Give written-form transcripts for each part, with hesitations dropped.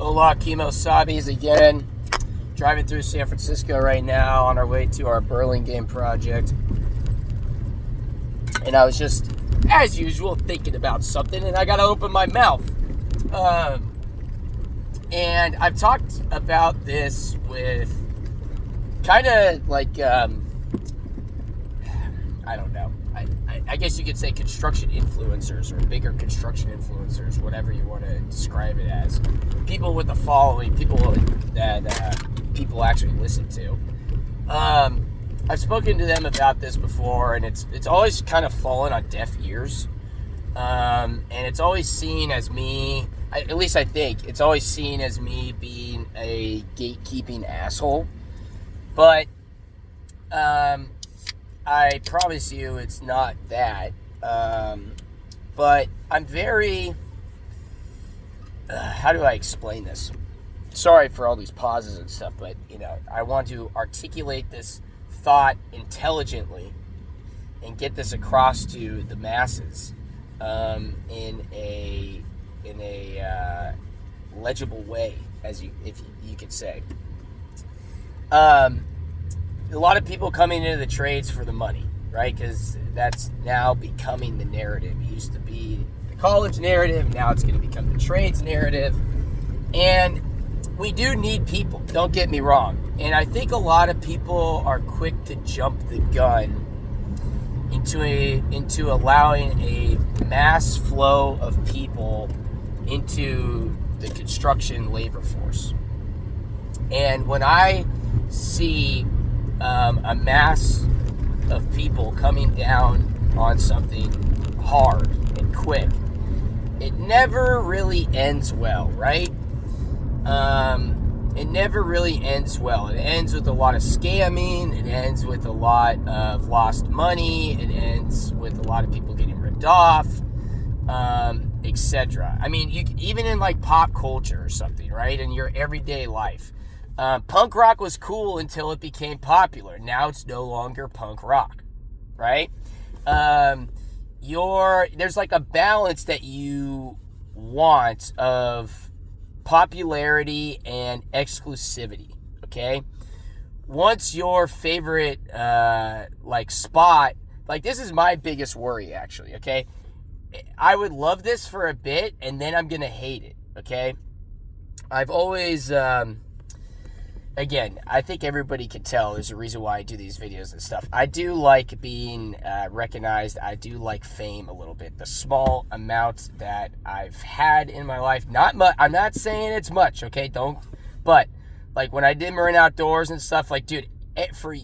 Hola, Kimo Sabis again. Driving through San Francisco right now on our way to our Burlingame project. And I was just, as usual, thinking about something, and I got to open my mouth. And I've talked about this with kind of like, I don't know. I guess you could say construction influencers or bigger construction influencers, whatever you want to describe it as. People with a following, people that people actually listen to. I've spoken to them about this before, and it's always kind of fallen on deaf ears. And it's always seen as me, at least I think, it's always seen as me being a gatekeeping asshole. But I promise you it's not that. But I'm very... how do I explain this? Sorry for all these pauses and stuff, but, I want to articulate this thought intelligently and get this across to the masses in a legible way, if you could say. A lot of people coming into the trades for the money, right? Because that's now becoming the narrative. It used to be the college narrative. Now it's going to become the trades narrative. And we do need people. Don't get me wrong. And I think a lot of people are quick to jump the gun into allowing a mass flow of people into the construction labor force. And when I see a mass of people coming down on something hard and quick, it never really ends well, right? It never really ends well. It ends with a lot of scamming. It ends with a lot of lost money. It ends with a lot of people getting ripped off, etc. I mean, even in like pop culture or something, right? In your everyday life. Punk rock was cool until it became popular. Now it's no longer punk rock, right? There's like a balance that you want of popularity and exclusivity, okay? Once your favorite spot, like this is my biggest worry actually, okay? I would love this for a bit and then I'm gonna hate it, okay? I've always again, I think everybody can tell there's a reason why I do these videos and stuff. I do like being recognized. I do like fame a little bit. The small amount that I've had in my life, not much. I'm not saying it's much, okay? But like when I did Marin Outdoors and stuff, like, dude, for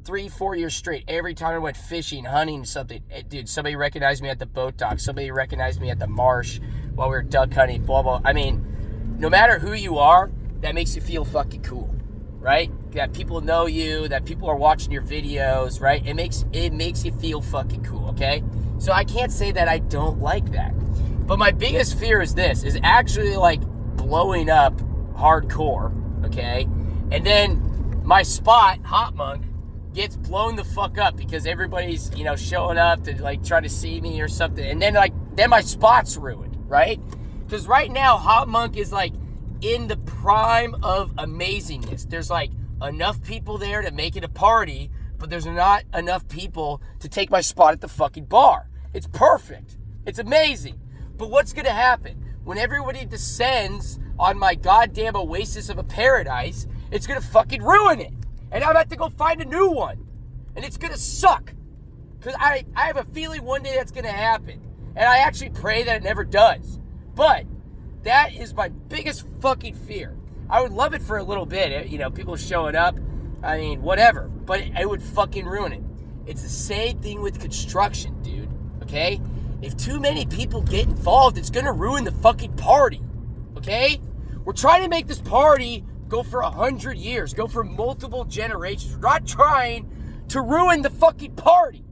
3-4 years straight, every time I went fishing, hunting, something, dude, somebody recognized me at the boat dock. Somebody recognized me at the marsh while we were duck hunting, blah, blah. I mean, no matter who you are, that makes you feel fucking cool, right? That people know you, that people are watching your videos, right? It makes you feel fucking cool, okay? So I can't say that I don't like that. But my biggest fear is actually like blowing up hardcore, okay? And then my spot, Hot Monk, gets blown the fuck up because everybody's, showing up to like try to see me or something. And then my spot's ruined, right? Because right now, Hot Monk is like in the prime of amazingness. There's like enough people there to make it a party, but there's not enough people to take my spot at the fucking bar. It's perfect. It's amazing. But what's going to happen? When everybody descends on my goddamn oasis of a paradise, it's going to fucking ruin it. And I'm going to have to go find a new one. And it's going to suck. Because I have a feeling one day that's going to happen. And I actually pray that it never does. But that is my biggest fucking fear. I would love it for a little bit, people showing up. I mean, whatever. But it would fucking ruin it. It's the same thing with construction, dude. Okay? If too many people get involved, it's gonna ruin the fucking party. Okay? We're trying to make this party go for 100 years, go for multiple generations. We're not trying to ruin the fucking party.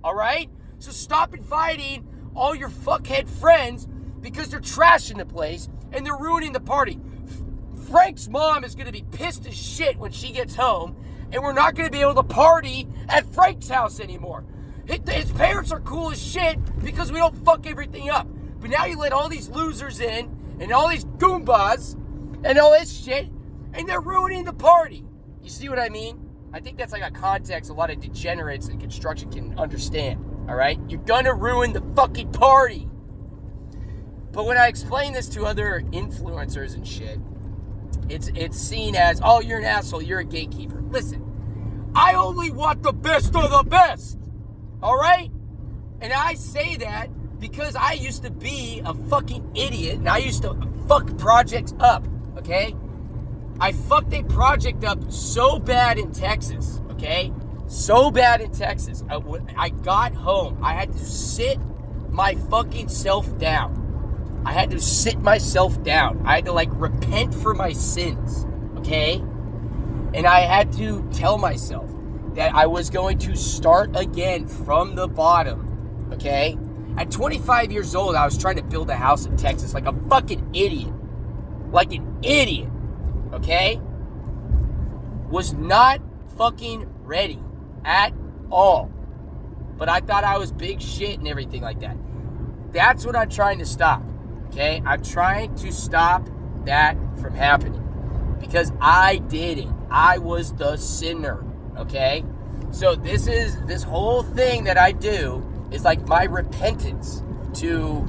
Alright? So stop inviting all your fuckhead friends because they're trashing the place and they're ruining the party. Frank's mom is going to be pissed as shit when she gets home, and we're not going to be able to party at Frank's house anymore. His parents are cool as shit because we don't fuck everything up. But now you let all these losers in and all these goombas, and all this shit, and they're ruining the party. You see what I mean? I think that's like a context a lot of degenerates in construction can understand, all right? You're gonna ruin the fucking party. But when I explain this to other influencers and shit, it's seen as, oh, you're an asshole, you're a gatekeeper. Listen, I only want the best of the best, all right? And I say that because I used to be a fucking idiot, and I used to fuck projects up, okay? I fucked a project up so bad in Texas, okay? So bad in Texas. I got home. I had to sit my fucking self down. I had to sit myself down. I had to, like, repent for my sins, okay? And I had to tell myself that I was going to start again from the bottom, okay? At 25 years old, I was trying to build a house in Texas like a fucking idiot. Like an idiot. Okay? Was not fucking ready at all. But I thought I was big shit and everything like that. That's what I'm trying to stop. Okay? I'm trying to stop that from happening. Because I did it. I was the sinner. Okay? So this whole thing that I do is like my repentance to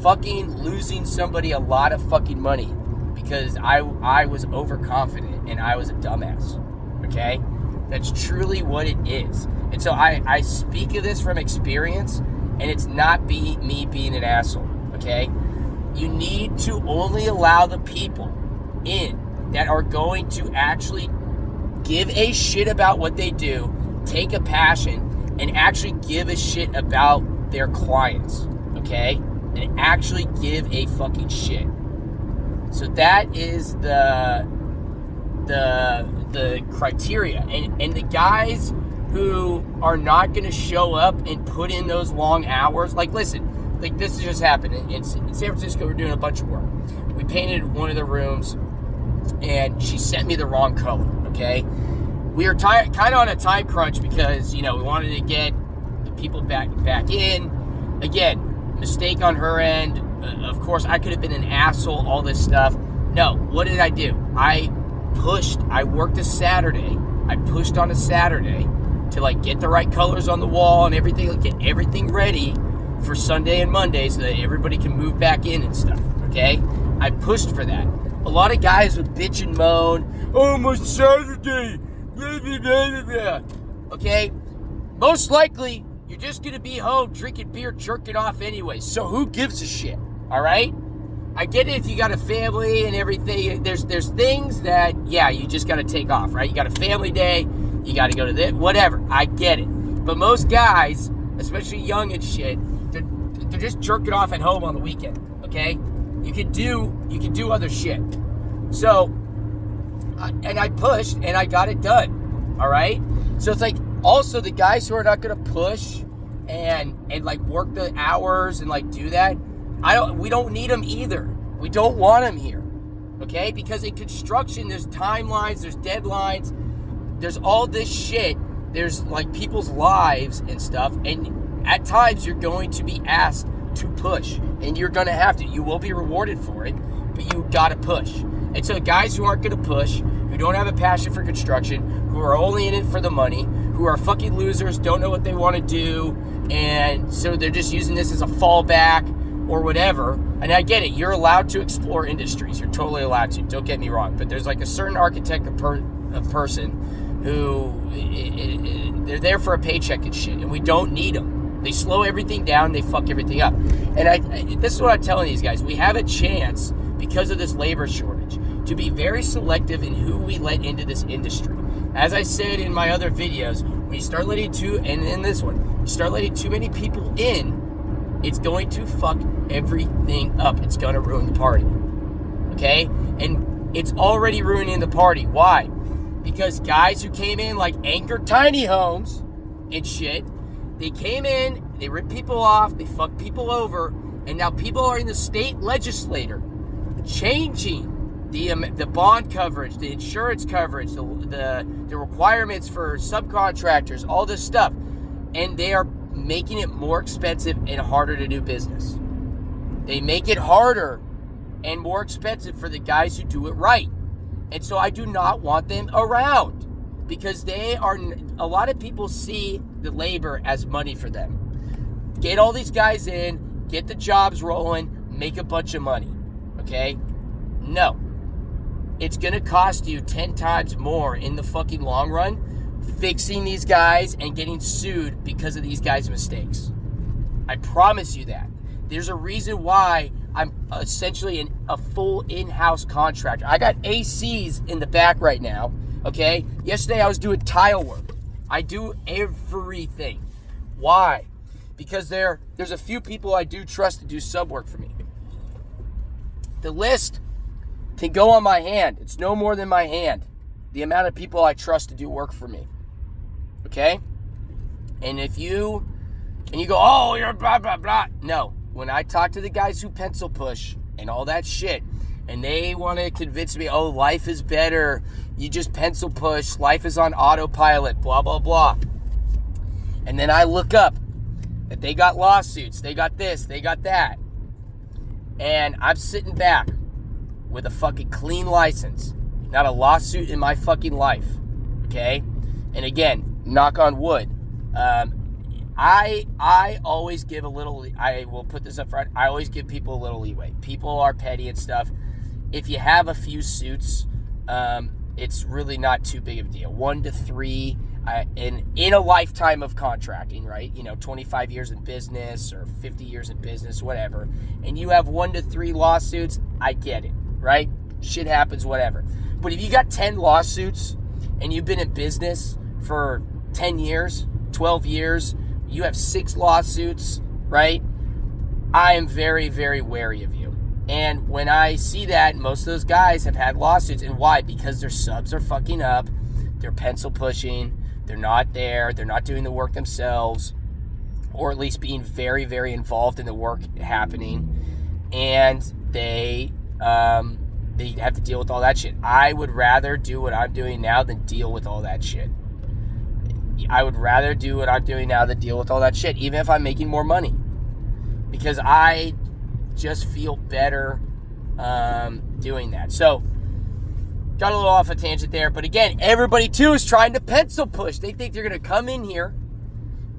fucking losing somebody a lot of fucking money. Because I was overconfident and I was a dumbass, okay? That's truly what it is. And so I speak of this from experience, and it's not me being an asshole, okay? You need to only allow the people in that are going to actually give a shit about what they do, take a passion, and actually give a shit about their clients, okay? And actually give a fucking shit. So that is the criteria. And the guys who are not going to show up and put in those long hours, like, listen, like, this just happened. In San Francisco, we're doing a bunch of work. We painted one of the rooms, and she sent me the wrong color, okay? We were kind of on a time crunch because, you know, we wanted to get the people back in. Again, mistake on her end. Of course, I could have been an asshole, all this stuff. No, what did I do? I worked a Saturday. I pushed on a Saturday to, like, get the right colors on the wall and everything, like, get everything ready for Sunday and Monday so that everybody can move back in and stuff, okay? I pushed for that. A lot of guys would bitch and moan, oh, my Saturday, blah, blah, blah, blah. Okay? Most likely, you're just going to be home drinking beer, jerking off anyway, so who gives a shit? All right? I get it if you got a family and everything. There's things that, yeah, you just got to take off, right? You got a family day. You got to go to this, whatever. I get it. But most guys, especially young and shit, they're just jerking off at home on the weekend, okay? You can do other shit. So, and I pushed and I got it done, all right? So it's like, also the guys who are not going to push and like work the hours and like do that, we don't need them either. We don't want them here, okay? Because in construction, there's timelines, there's deadlines, there's all this shit. There's like people's lives and stuff, and at times you're going to be asked to push, and you're going to have to. You will be rewarded for it, but you got to push. And so guys who aren't going to push, who don't have a passion for construction, who are only in it for the money, who are fucking losers, don't know what they want to do, and so they're just using this as a fallback or whatever. And I get it. You're allowed to explore industries. You're totally allowed to. Don't get me wrong. But there's like a certain archetype of person who they're there for a paycheck and shit, and we don't need them. They slow everything down. They fuck everything up. And this is what I'm telling these guys. We have a chance, because of this labor shortage, to be very selective in who we let into this industry. As I said in my other videos, when you start letting and in this one, you start letting too many people in, it's going to fuck everything up. It's going to ruin the party. Okay? And it's already ruining the party. Why? Because guys who came in like Anchor Tiny Homes and shit, they came in, they ripped people off, they fucked people over, and now people are in the state legislature changing the bond coverage, the insurance coverage, the requirements for subcontractors, all this stuff. And they are making it more expensive and harder to do business. They make it harder and more expensive for the guys who do it right. And so I do not want them around because a lot of people see the labor as money for them. Get all these guys in, get the jobs rolling, make a bunch of money, okay? No. It's going to cost you 10 times more in the fucking long run fixing these guys and getting sued because of these guys' mistakes. I promise you that. There's a reason why I'm essentially a full in-house contractor. I got ACs in the back right now, okay? Yesterday I was doing tile work. I do everything. Why? Because there's a few people I do trust to do sub work for me. The list can go on my hand. It's no more than my hand. The amount of people I trust to do work for me. Okay? And you go, oh, you're blah, blah, blah. No. When I talk to the guys who pencil push and all that shit, and they want to convince me, oh, life is better. You just pencil push. Life is on autopilot, blah, blah, blah. And then I look up that they got lawsuits. They got this. They got that. And I'm sitting back with a fucking clean license. Not a lawsuit in my fucking life. Okay? And again, knock on wood. I always give a little, I will put this up front, I always give people a little leeway. People are petty and stuff. If you have a few suits, it's really not too big of a deal. 1 to 3 in a lifetime of contracting, right? 25 years in business or 50 years in business, whatever. And you have 1 to 3 lawsuits, I get it, right? Shit happens, whatever. But if you got 10 lawsuits and you've been in business for 10 years, 12 years, you have 6 lawsuits, right? I am very, very wary of you. And when I see that, most of those guys have had lawsuits. And why? Because their subs are fucking up. They're pencil pushing. They're not there. They're not doing the work themselves. Or at least being very, very involved in the work happening. And they have to deal with all that shit. I would rather do what I'm doing now than deal with all that shit. I would rather do what I'm doing now than deal with all that shit, even if I'm making more money. Because I just feel better doing that. So, got a little off a tangent there. But again, everybody too is trying to pencil push. They think they're going to come in here,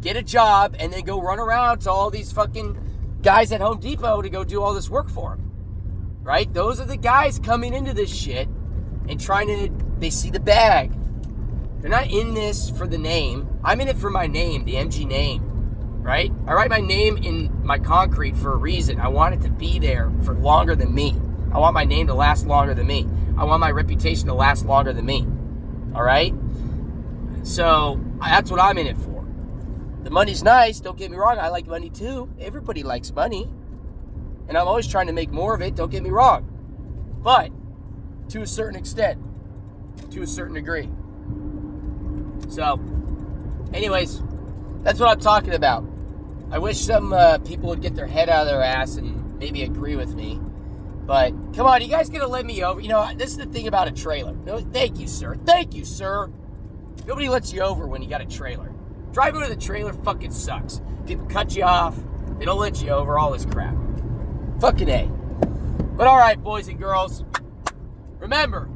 get a job, and then go run around to all these fucking guys at Home Depot to go do all this work for them. Right? Those are the guys coming into this shit and they see the bag. They're not in this for the name. I'm in it for my name, the MG name, right? I write my name in my concrete for a reason. I want it to be there for longer than me. I want my name to last longer than me. I want my reputation to last longer than me, all right? So that's what I'm in it for. The money's nice, don't get me wrong. I like money too. Everybody likes money. And I'm always trying to make more of it, don't get me wrong. But to a certain extent, to a certain degree. So, anyways, that's what I'm talking about. I wish some people would get their head out of their ass and maybe agree with me. But, come on, you guys gonna let me over? This is the thing about a trailer. No, thank you, sir. Thank you, sir. Nobody lets you over when you got a trailer. Driving with a trailer fucking sucks. People cut you off. They don't let you over. All this crap. Fucking A. But all right, boys and girls. Remember,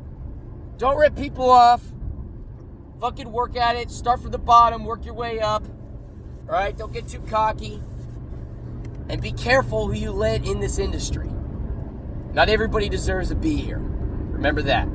don't rip people off. Fucking work at it. Start from the bottom. Work your way up. All right? Don't get too cocky. And be careful who you let in this industry. Not everybody deserves to be here. Remember that.